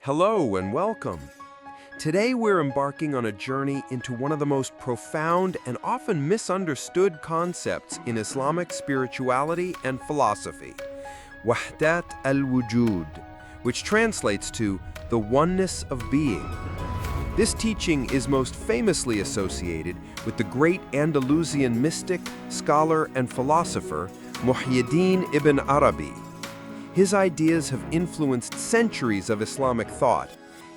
Hello and welcome. Today we're embarking on a journey into one of the most profound and often misunderstood concepts in Islamic spirituality and philosophy, Waḥdat al-Wujūd, which translates to the oneness of being. This teaching is most famously associated with the great Andalusian mystic, scholar, and philosopher Muhyiddin Ibn Arabi. His ideas have influenced centuries of Islamic thought,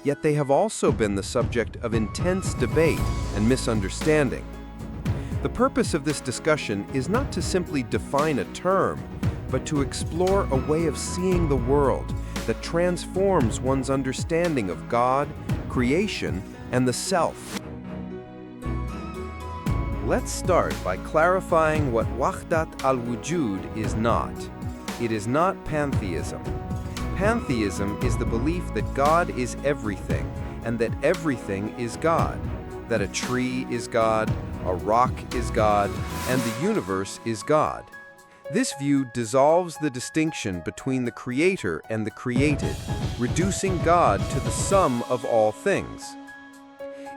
yet they have also been the subject of intense debate and misunderstanding. The purpose of this discussion is not to simply define a term, but to explore a way of seeing the world that transforms one's understanding of God, creation, and the self. Let's start by clarifying what Waḥdat al-Wujūd is not. It is not pantheism. Pantheism is the belief that God is everything and that everything is God, that a tree is God, a rock is God, and the universe is God. This view dissolves the distinction between the creator and the created, reducing God to the sum of all things.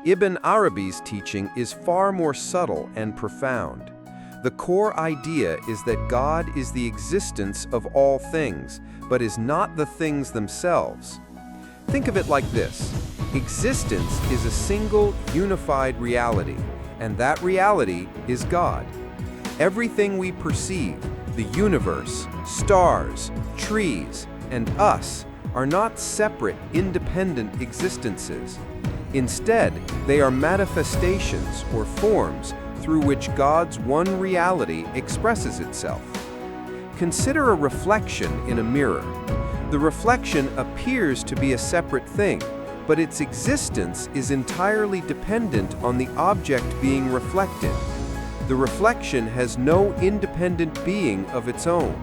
Ibn Arabi's teaching is far more subtle and profound. The core idea is that God is the existence of all things, but is not the things themselves. Think of it like this. Existence is a single, unified reality, and that reality is God. Everything we perceive, the universe, stars, trees, and us, are not separate, independent existences. Instead, they are manifestations or forms through which God's one reality expresses itself. Consider a reflection in a mirror. The reflection appears to be a separate thing, but its existence is entirely dependent on the object being reflected. The reflection has no independent being of its own.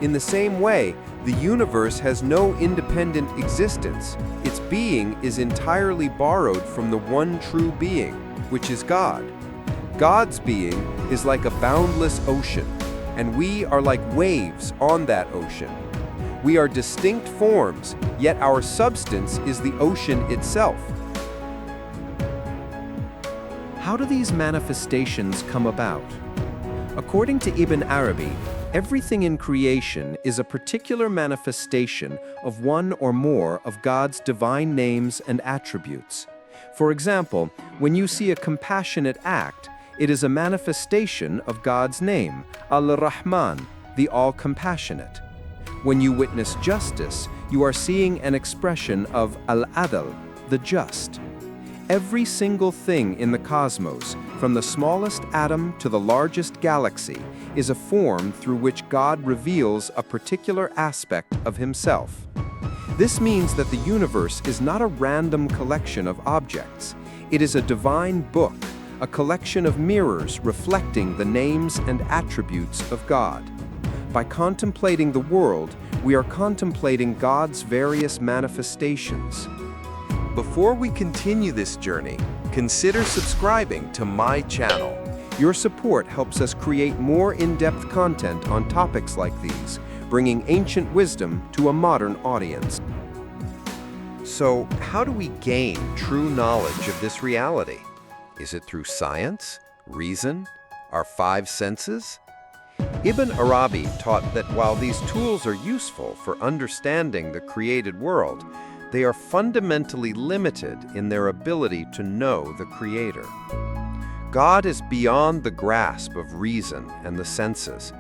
In the same way, the universe has no independent existence. Its being is entirely borrowed from the one true being, which is God. God's being is like a boundless ocean, and we are like waves on that ocean. We are distinct forms, yet our substance is the ocean itself. How do these manifestations come about? According to Ibn Arabi, everything in creation is a particular manifestation of one or more of God's divine names and attributes. For example, when you see a compassionate act, it is a manifestation of God's name, Al-Rahman, the All-Compassionate. When you witness justice, you are seeing an expression of Al-Adl, the Just. Every single thing in the cosmos, from the smallest atom to the largest galaxy, is a form through which God reveals a particular aspect of Himself. This means that the universe is not a random collection of objects. It is a divine book, a collection of mirrors reflecting the names and attributes of God. By contemplating the world, we are contemplating God's various manifestations. Before we continue this journey, consider subscribing to my channel. Your support helps us create more in-depth content on topics like these, bringing ancient wisdom to a modern audience. So, how do we gain true knowledge of this reality? Is it through science, reason, our five senses? Ibn Arabi taught that while these tools are useful for understanding the created world, they are fundamentally limited in their ability to know the Creator. God is beyond the grasp of reason and the senses.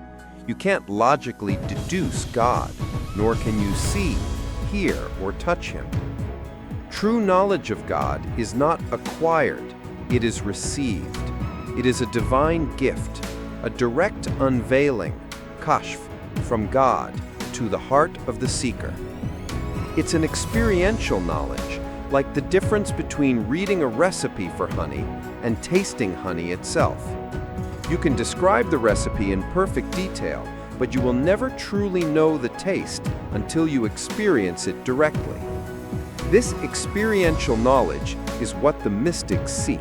You can't logically deduce God, nor can you see, hear, or touch Him. True knowledge of God is not acquired. It is received. It is a divine gift, a direct unveiling, kashf, from God to the heart of the seeker. It's an experiential knowledge, like the difference between reading a recipe for honey and tasting honey itself. You can describe the recipe in perfect detail, but you will never truly know the taste until you experience it directly. This experiential knowledge is what the mystics seek.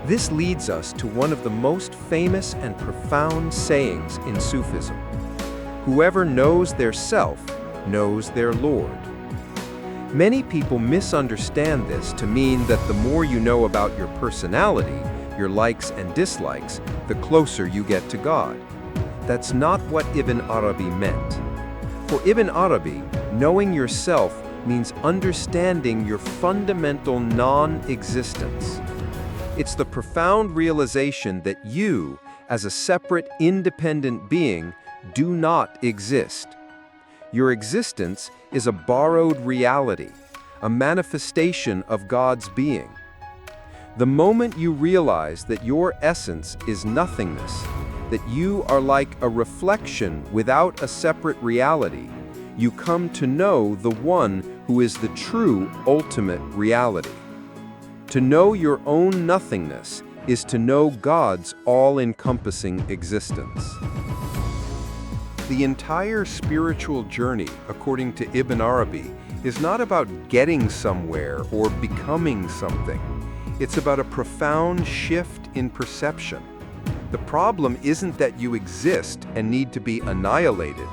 This leads us to one of the most famous and profound sayings in Sufism. Whoever knows their self knows their Lord. Many people misunderstand this to mean that the more you know about your personality, your likes and dislikes, the closer you get to God. That's not what Ibn Arabi meant. For Ibn Arabi, knowing yourself means understanding your fundamental non-existence. It's the profound realization that you, as a separate, independent being, do not exist. Your existence is a borrowed reality, a manifestation of God's being. The moment you realize that your essence is nothingness, that you are like a reflection without a separate reality, you come to know the one who is the true ultimate reality. To know your own nothingness is to know God's all-encompassing existence. The entire spiritual journey, according to Ibn Arabi, is not about getting somewhere or becoming something. It's about a profound shift in perception. The problem isn't that you exist and need to be annihilated.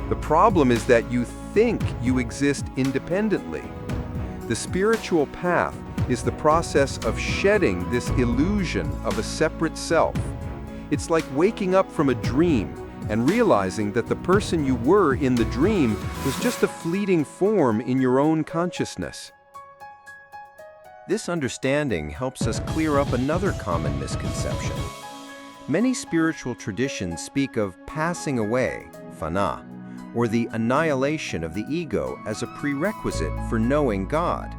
The problem is that you think you exist independently. The spiritual path is the process of shedding this illusion of a separate self. It's like waking up from a dream and realizing that the person you were in the dream was just a fleeting form in your own consciousness. This understanding helps us clear up another common misconception. Many spiritual traditions speak of passing away, fana, or the annihilation of the ego as a prerequisite for knowing God.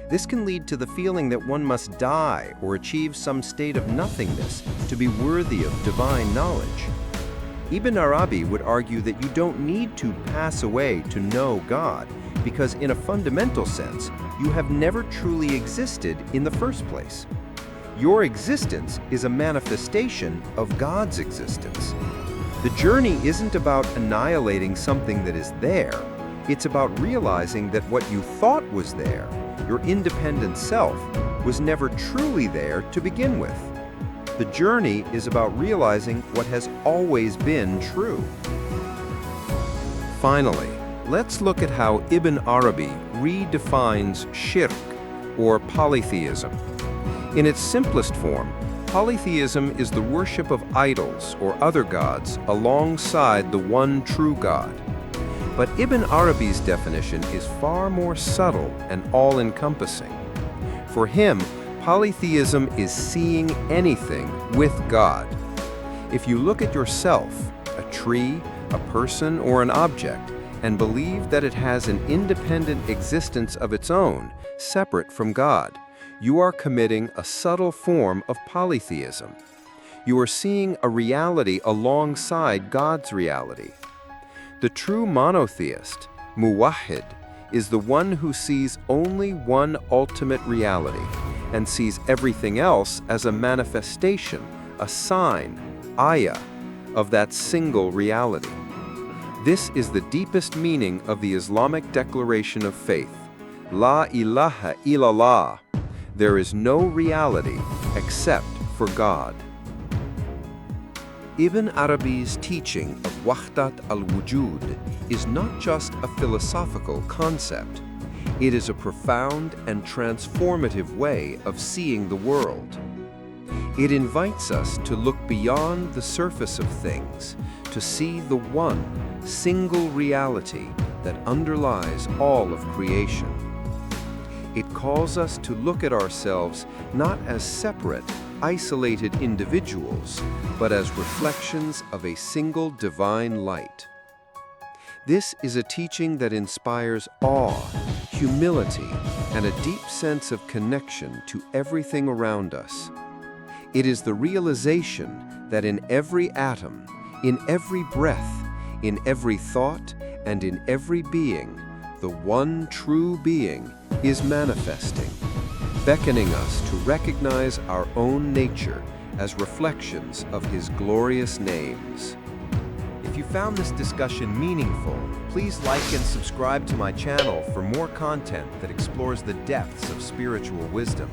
This can lead to the feeling that one must die or achieve some state of nothingness to be worthy of divine knowledge. Ibn Arabi would argue that you don't need to pass away to know God, because in a fundamental sense, you have never truly existed in the first place. Your existence is a manifestation of God's existence. The journey isn't about annihilating something that is there. It's about realizing that what you thought was there, your independent self, was never truly there to begin with. The journey is about realizing what has always been true. Finally, let's look at how Ibn Arabi redefines shirk, or polytheism. In its simplest form, polytheism is the worship of idols or other gods alongside the one true God. But Ibn Arabi's definition is far more subtle and all-encompassing. For him, polytheism is seeing anything with God. If you look at yourself, a tree, a person, or an object, and believe that it has an independent existence of its own, separate from God, you are committing a subtle form of polytheism. You are seeing a reality alongside God's reality. The true monotheist, muwahhid, is the one who sees only one ultimate reality and sees everything else as a manifestation, a sign, ayah, of that single reality. This is the deepest meaning of the Islamic declaration of faith. La ilaha illallah. There is no reality except for God. Ibn Arabi's teaching of Waḥdat al-Wujūd is not just a philosophical concept. It is a profound and transformative way of seeing the world. It invites us to look beyond the surface of things, to see the one, single reality that underlies all of creation. It calls us to look at ourselves not as separate, isolated individuals, but as reflections of a single divine light. This is a teaching that inspires awe, humility, and a deep sense of connection to everything around us. It is the realization that in every atom, in every breath, in every thought, and in every being, the one true being is manifesting, beckoning us to recognize our own nature as reflections of His glorious names. If you found this discussion meaningful, please like and subscribe to my channel for more content that explores the depths of spiritual wisdom.